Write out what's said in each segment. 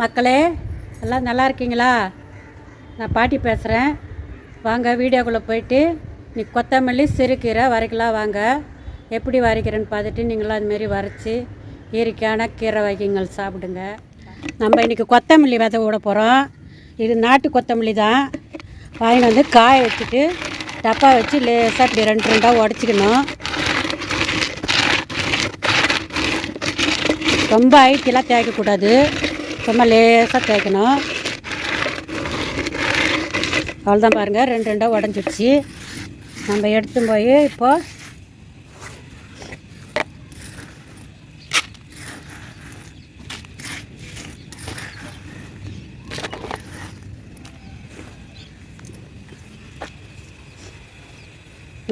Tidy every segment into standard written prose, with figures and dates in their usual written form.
மக்களே எல்லாம் நல்லா இருக்கீங்களா? நான் பாட்டி பேசுகிறேன். வாங்க வீடியோக்குள்ளே போயிட்டு நீ கொத்தமல்லி சிறுகீரை வரைக்கலாம். வாங்க எப்படி வரைக்கிறேன்னு பார்த்துட்டு நீங்களும் அதுமாரி வரைச்சி இயற்கையான கீரை வகைகள் சாப்பிடுங்க. நம்ம இன்றைக்கி கொத்தமல்லி விதை விட போகிறோம். இது நாட்டு கொத்தமல்லி தான். வாங்கிட்டு வந்து காய வச்சுட்டு டப்பா வச்சு லேசாக இப்படி ரெண்டு ரெண்டாக உடச்சிக்கணும். ரொம்ப ஐட்டெல்லாம் தேய்க்கக்கூடாது, சும்மா லேசாக தேய்க்கணும். அவ்வளோதான் பாருங்கள், ரெண்டு ரெண்டாக உடஞ்சிடுச்சு. நம்ம எடுத்து போய் இப்போது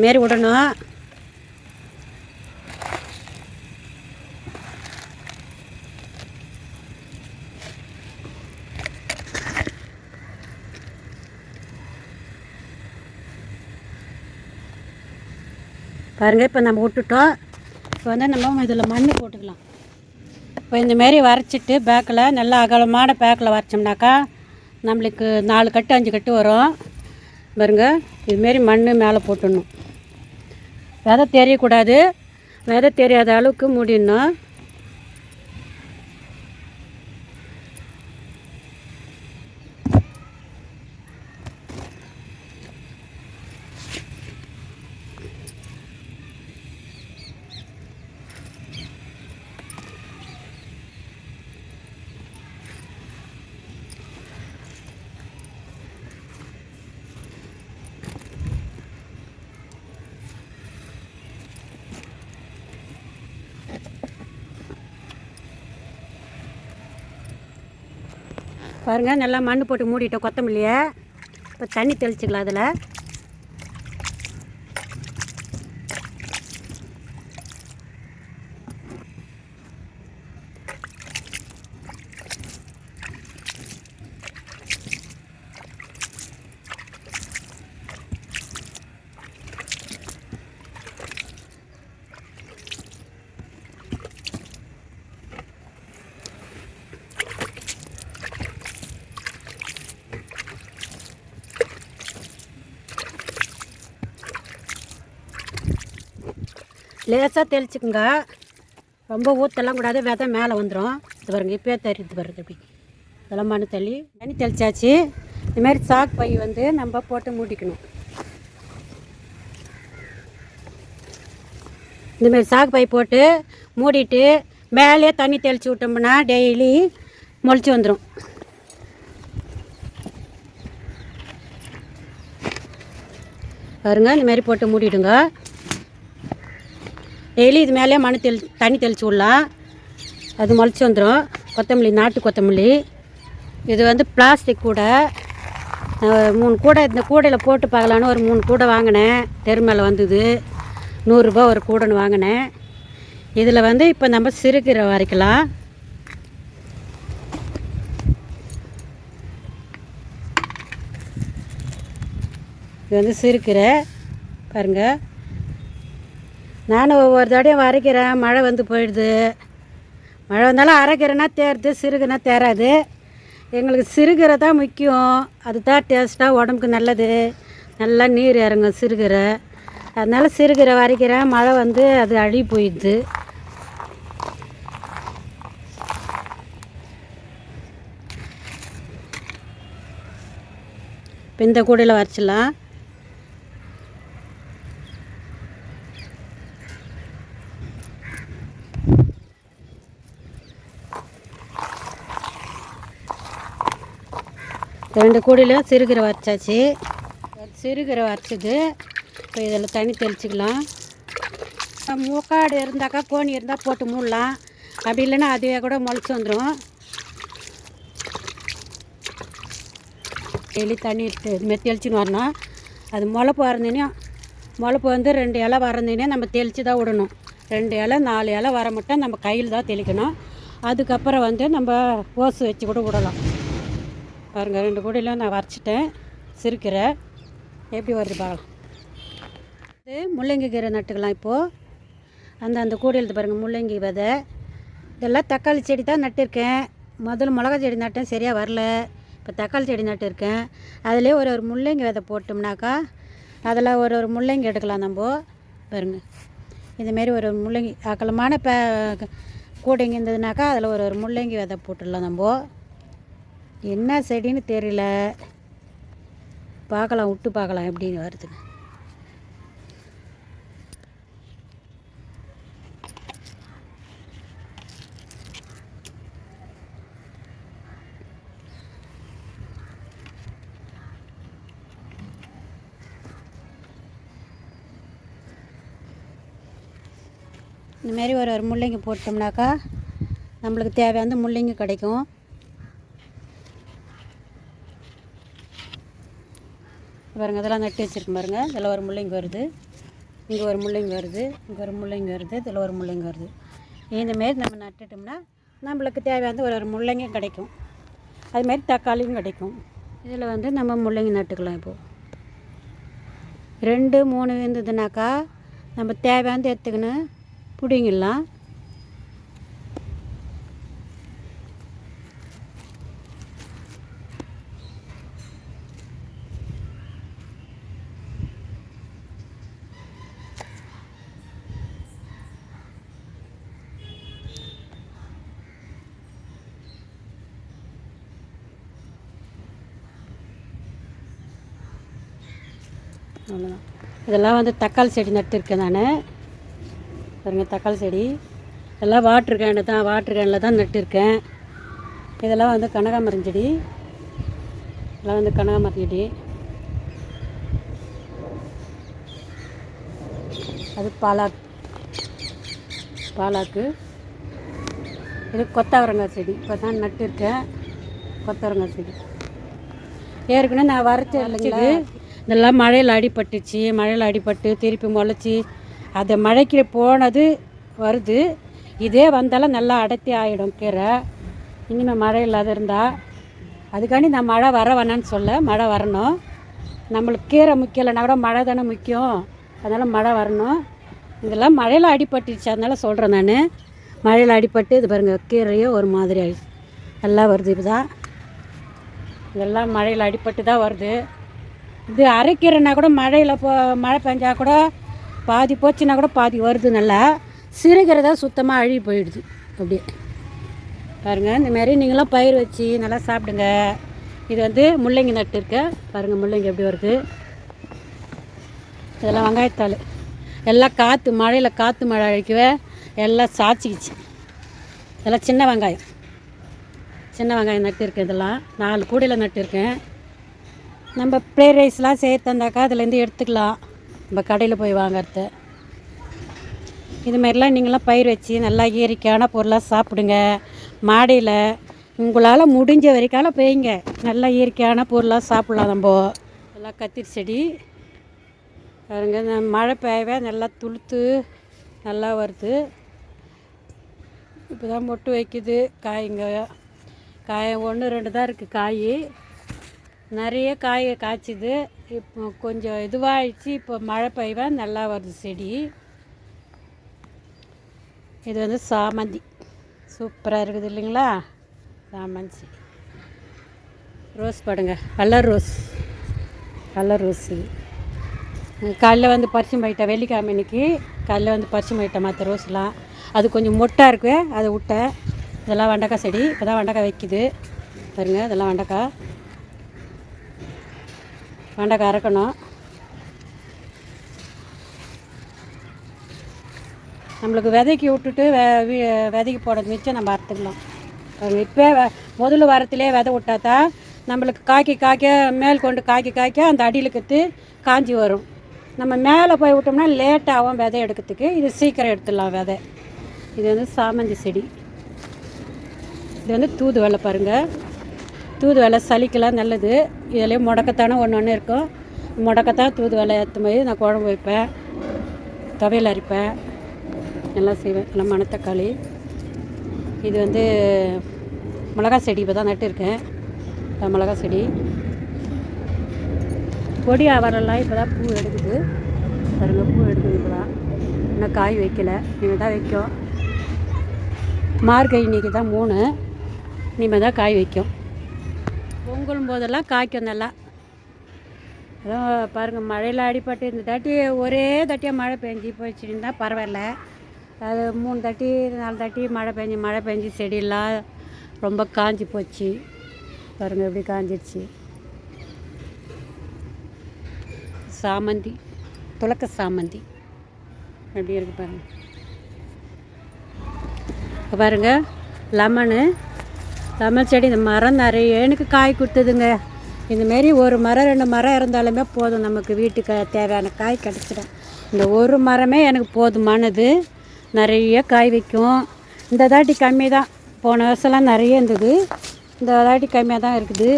மாரி விடணும். பாருங்கள், இப்போ நம்ம விட்டுட்டோம். இப்போ வந்து நம்ம இதில் மண் போட்டுக்கலாம். இப்போ இந்தமாரி வரைச்சிட்டு பேக்கில் நல்லா அகலமான பேக்கில் வரைச்சோம்னாக்கா நம்மளுக்கு 4 கட்டு 5 கட்டு வரும். பாருங்க, இதுமாரி மண் மேலே போட்டுடணும். விதை தெரியக்கூடாது, விதை தெரியாத அளவுக்கு மூடிடணும். பாருங்கள், நல்லா மண் போட்டு மூடிட்டோம் கொத்தமல்லியை. இப்போ தண்ணி தெளிச்சிக்கலாம். அதில் லேசாக தெளிச்சுக்குங்க, ரொம்ப ஊற்றலாம் கூடாது, விதை மேலே வந்துடும். இது பாருங்க, இப்போயே தெரியுது பாருங்க. இப்படி இதெல்லாம் மண் தண்ணி தெளிச்சாச்சு. இதுமாரி சாக்கு பை வந்து நம்ம போட்டு மூடிக்கணும். இந்தமாரி சாக்கு பை போட்டு மூடிட்டு மேலே தண்ணி தெளித்து விட்டோம்னா டெய்லி முளைச்சி வந்துடும். பாருங்க, இந்தமாரி போட்டு மூடிடுங்க. டெய்லி இது மேலே தண்ணி தெளித்து விடலாம், அது முளைச்சி வந்துடும். கொத்தமல்லி, நாட்டு கொத்தமல்லி. இது வந்து பிளாஸ்டிக் கூடை. 3 கூடை இந்த கூடையில் போட்டு பார்க்கலான்னு ஒரு 3 கூடை வாங்கினேன். தெரு மேலே வந்தது 100 ரூபா ஒரு கூடைன்னு வாங்கினேன். இதில் வந்து இப்போ நம்ம சிறுகீரை வரைக்கலாம். இது வந்து சிறுகீரை பாருங்கள். நானும் ஒவ்வொரு தடையும் வரைக்கிறேன், மழை வந்து போயிடுது. மழை வந்தாலும் அரைக்கிறேன்னா தேருது, சிறுகீரைனா தேராது. எங்களுக்கு சிறுகீரை தான் முக்கியம், அதுதான் டேஸ்ட்டாக உடம்புக்கு நல்லது, நல்லா நீர் இறங்கும் சிறுகீரை. அதனால் சிறுகீரை வரைக்கிறேன். மழை வந்து அது அழுகி போயிடுது. இப்போ இந்த கூடையில் வரைச்சிடலாம். ரெண்டு கூடையிலும் சிறுகீரை வரைச்சாச்சு. சிறுகீரை வரைச்சது இப்போ இதில் தண்ணி தெளிச்சிக்கலாம். மூக்காடு இருந்தாக்கா, கோணி இருந்தால் போட்டு மூடலாம். அப்படி இல்லைன்னா அதுவே கூட முளைச்சி வந்துடும். டெய்லி தண்ணி இதுமாரி தெளிச்சின்னு வரணும். அது முளைப்பு முளைப்பு வந்து 2 இலை வரந்தீங்கன்னா நம்ம தெளித்து தான் விடணும். 2 இலை 4 இலை வர மட்டும் நம்ம கையில் தான் தெளிக்கணும். அதுக்கப்புறம் வந்து நம்ம ஓசு வச்சு கூட விடலாம். பாருங்கள், 2 கூடையில் நான் வரைச்சிட்டேன். சிறுகீரை எப்படி வருது பார்க்கலாம். இது முள்ளங்கி கீரை நட்டுக்கலாம். இப்போது அந்த கூடையில் பாருங்கள், முள்ளங்கி விதை. இதெல்லாம் தக்காளி செடி தான் நட்டிருக்கேன். முதல்ல மிளகா செடி நட்டேன், சரியாக வரல. இப்போ தக்காளி செடி நட்டுருக்கேன். அதிலே ஒரு முள்ளங்கி விதை போட்டோம்னாக்கா அதில் ஒரு முள்ளங்கி எடுக்கலாம் நம்ம. பாருங்க, இதுமாரி ஒரு முள்ளங்கி அகலமான கூடைங்க இருந்ததுனாக்கா அதில் ஒரு முள்ளங்கி விதை போட்டுடலாம் நம்ம. என்ன செடின்னு தெரியல, பார்க்கலாம், விட்டு பார்க்கலாம் எப்படின்னு வருதுன்னு. இந்தமாரி ஒரு முள்ளங்கி போட்டோம்னாக்கா நம்மளுக்கு தேவையான முள்ளங்கி கிடைக்கும். பாருங்கள், இதெல்லாம் நட்டு வச்சுருக்கேன் பாருங்கள். இதில் ஒரு முள்ளங்கி வருது, இங்கே ஒரு முள்ளங்கி வருது, இங்கே ஒரு முள்ளங்கி வருது, இதில் ஒரு முள்ளங்கி வருது. இந்தமாரி நம்ம நட்டுட்டோம்னா நம்மளுக்கு தேவையான ஒரு முள்ளங்கியும் கிடைக்கும். அதுமாரி தக்காளியும் கிடைக்கும். இதில் நம்ம முள்ளங்கி நட்டுக்கலாம். இப்போது 2 3 இருந்ததுனாக்கா நம்ம தேவையானது எடுத்துக்கின்னு பிடிங்கிடலாம். அவ்வளோதான். இதெல்லாம் தக்காளி செடி நட்டுருக்கேன் நான். பாருங்கள், தக்காளி செடி இதெல்லாம் வாட்ரு கேனில் தான் நட்டுருக்கேன். இதெல்லாம் கனகாமரம் செடி, இதெல்லாம் கனகாமரம் செடி. அது பாலாக்கு. இது கொத்தவரங்காய் செடி, இப்போ தான் நட்டுருக்கேன். கொத்தவரங்காய் செடி ஏற்கனவே நான் வரைச்சி இல்லைங்களா, இதெல்லாம் மழையில் அடிபட்டு திருப்பி முளைச்சி அதை மழைக்கு போனது வருது. இதே வந்தாலும் நல்லா அடர்த்தி ஆகிடும் கீரை. இனிமேல் மழை இல்லாத இருந்தால் அதுக்காண்டி நான் மழை வர வேணான்னு சொல்ல, மழை வரணும். நம்மளுக்கு கீரை முக்கியம் இல்லைனா கூட மழை தானே முக்கியம். அதனால் மழை வரணும். இதெல்லாம் மழையில் அடிபட்டுச்சு, அதனால் சொல்கிறேன் நான். மழையில் அடிபட்டு இது பாருங்கள், கீரையும் ஒரு மாதிரி ஆகிடுச்சு. எல்லாம் வருது. இப்போ தான் இதெல்லாம் மழையில் அடிபட்டு தான் வருது. இது அரைக்கீரைனா கூட மழை பெஞ்சால் கூட பாதி போச்சுன்னா கூட பாதி வருது. நல்லா சிறுகீரை தான் சுத்தமாக அழுகி போயிடுது. அப்படியே பாருங்கள், இந்தமாரி நீங்களாம் பயிர் வச்சு நல்லா சாப்பிடுங்க. இது முள்ளங்கி நட்டுருக்கேன் பாருங்கள், முள்ளங்கி எப்படி வருது. இதெல்லாம் வெங்காயத்தாள் எல்லாம் மழையில் காற்று மழை அழிக்கவே எல்லாம் சாய்ச்சிக்கிச்சு. இதெல்லாம் சின்ன வெங்காயம் நட்டுருக்கேன். இதெல்லாம் 4 கூடையில் நட்டுருக்கேன். நம்ம ப்ளே ரைஸ்லாம் சேர்த்து தந்தாக்கா அதுலேருந்து எடுத்துக்கலாம், நம்ம கடையில் போய் வாங்கிறது. இதுமாரிலாம் நீங்களாம் பயிர் வச்சு நல்லா இயற்கையான பொருளாக சாப்பிடுங்க. மாடியில் உங்களால் முடிஞ்ச வரைக்காலும் பெய்யுங்க, நல்லா இயற்கையான பொருளாக சாப்பிட்லாம். நம்ம எல்லாம் கத்திரி செடி பாருங்க, மழை பெய்யவே நல்லா துளுத்து நல்லா வருது. இப்போ தான் மொட்டு வைக்குது. காய் 1 2 தான் இருக்குது. காய் நிறைய காய்ச்சிது. இப்போ கொஞ்சம் இதுவாகிடுச்சு. இப்போ மழை பெய்யவே நல்லா வருது செடி. இது சாமந்தி சூப்பராக இருக்குது இல்லைங்களா, சாமந்தி செடி. ரோஸ் பாடுங்க, கலர் ரோஸ். காலையில் பறிச்சு போயிட்டேன், வெள்ளிக்கிழமை இன்னைக்கு காலையில் பறிச்சு போயிட்டேன் மற்ற ரோஸ்லாம். அது கொஞ்சம் மொட்டாக இருக்கு, அதை விட்டேன். இதெல்லாம் வெண்டைக்காய் செடி, இப்போ தான் வெண்டைக்காய் வைக்குது பாருங்க. இதெல்லாம் வெண்டைக்காய் அரைக்கணும். நம்மளுக்கு விதைக்கி விட்டுட்டு விதைக்கு போடுறது மிச்சம் நம்ம அறுத்துக்கலாம். இப்போ முதல்ல வாரத்திலே விதை விட்டாதான் நம்மளுக்கு காய்க்க மேல் கொண்டு காய்க்க அந்த அடியில் கற்று காஞ்சி வரும். நம்ம மேலே போய் விட்டோம்னா லேட் ஆகும் விதை எடுக்கிறதுக்கு. இது சீக்கிரம் எடுத்துடலாம் விதை. இது சாமந்தி செடி. இது தூதுவளை பாருங்கள். தூதுவளை சளிக்கெல்லாம் நல்லது. இதிலே முடக்கத்தானே ஒன்று இருக்கும். முடக்கத்தான் தூதுவளை ஏற்ற போய் நான் குழம்பு வைப்பேன், துவையல் அரைப்பேன், எல்லாம் செய்வேன். எல்லாம் மணத்தக்காளி. இது மிளகா செடி இப்போ தான் நட்டுருக்கேன். மிளகா செடி கொடி அவரெல்லாம் இப்போ தான் பூ எடுக்குது பாருங்க. பூ எடுக்குது இப்போ தான். இன்னும் காய் வைக்கலை, இனிமேல் தான் வைக்கும். மார்கழி இன்னைக்கு தான் 3. இனிமேல் தான் காய் வைக்கும். பொங்கலும் போதெல்லாம் காய்க்கும் நல்லா. அதான் பாருங்கள், மழையில் அடிப்பட்டு இந்த தாட்டி ஒரே தாட்டியாக மழை பெஞ்சி போயிடுச்சுன்னா பரவாயில்ல. அது 3 தாட்டி 4 தாட்டி மழை பெஞ்சி செடியெல்லாம் ரொம்ப காஞ்சி போச்சு. பாருங்கள் எப்படி காஞ்சிடுச்சு. சாமந்தி, துளக்க சாமந்தி எப்படி இருக்குது பாருங்கள். இப்போ பாருங்கள், லெமன் செடி. இந்த மரம் நிறைய எனக்கு காய் கொடுத்ததுங்க. இந்தமாரி ஒரு மரம் 2 மரம் இருந்தாலுமே போதும், நமக்கு வீட்டுக்கு தேவையான காய் கிடச்சிடும். இந்த ஒரு மரமே எனக்கு போதுமானது, நிறைய காய் வைக்கும். இந்த தாட்டி கம்மி தான். போன வருஷம்லாம் நிறைய இருந்தது, இந்த தாட்டி கம்மியாக தான் இருக்குது.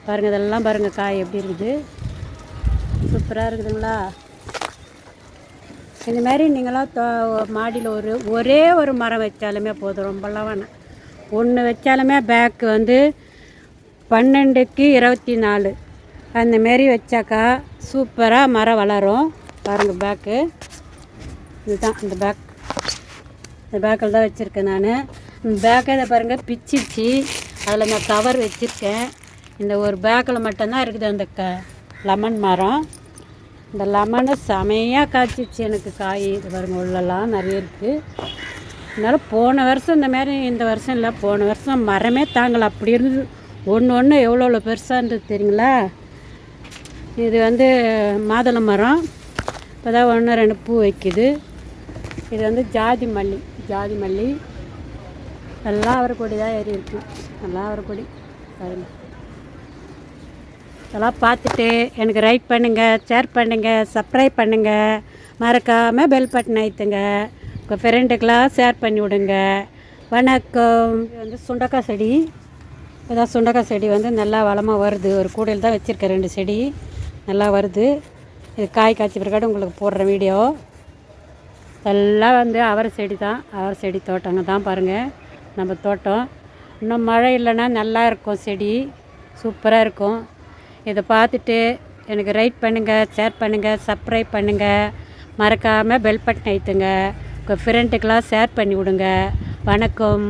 பாருங்கள், இதெல்லாம் பாருங்கள் காய் எப்படி இருக்குது, சூப்பராக இருக்குதுங்களா. இந்தமாரி நீங்களாம் மாடியில் ஒரே ஒரு மரம் வச்சாலுமே போதும், ரொம்பலாம் வேணாம். ஒன்று வச்சாலுமே பேக்கு வந்து 12க்கு 24 அந்தமாரி வச்சாக்கா சூப்பராக மரம் வளரும். பாருங்கள் பேக்கு இதுதான். இந்த பேக்கில் தான் வச்சுருக்கேன் நான். இந்த பேக்கை இதை பாருங்கள் பிச்சிடுச்சு. அதில் நான் கவர் வச்சுருக்கேன். இந்த ஒரு பேக்கில் மட்டும்தான் இருக்குது அந்த லெமன் மரம். இந்த லெமனை செமையாக காய்ச்சிச்சு எனக்கு காய். இது பாருங்கள், உள்ளெல்லாம் நிறைய இருக்குது. அதனால் போன வருஷம் இந்த வருஷம் இல்லை, போன வருஷம் மரமே தாங்கலை, அப்படி இருந்தது. ஒன்று எவ்வளோ பெருசாக இருந்தது தெரியுங்களா. இது வந்து மாதுளை மரம், இப்போ தான் 1-2 பூ வைக்குது. இது வந்து ஜாதி மல்லி. நல்லா அவரைக்கொடி தான் ஏறி இருக்குது, நல்லா அவரைக்கொடி பாருங்கள். இதெல்லாம் பார்த்துட்டு எனக்கு லைக் பண்ணுங்கள், ஷேர் பண்ணுங்கள், சப்ஸ்கிரைப் பண்ணுங்கள், மறக்காமல் பெல் பட்டன் அழுத்துங்க. உங்கள் ஃப்ரெண்டுக்கெலாம் ஷேர் பண்ணி விடுங்க. வணக்கம். இது வந்து சுண்டக்காய் செடி. இப்போதான் சுண்டக்காய் செடி வந்து நல்லா வளமாக வருது. ஒரு கூடையில் தான் வச்சுருக்கேன், 2 செடி நல்லா வருது. இது காய் காய்ச்சி பிறகாடு உங்களுக்கு போடுற வீடியோ. எல்லாம் வந்து அவரை செடி தான், அவரை செடி தோட்டங்க தான் பாருங்கள் நம்ம தோட்டம். இன்னும் மழை இல்லைன்னா நல்லா இருக்கும், செடி சூப்பராக இருக்கும். இதை பார்த்துட்டு எனக்கு லைக் பண்ணுங்கள், ஷேர் பண்ணுங்கள், சப்ஸ்கிரைப் பண்ணுங்கள், மறக்காமல் பெல் பட்டன் அழுத்துங்க. உங்கள் ஃப்ரெண்டுக்கெலாம் ஷேர் பண்ணி விடுங்க. வணக்கம்.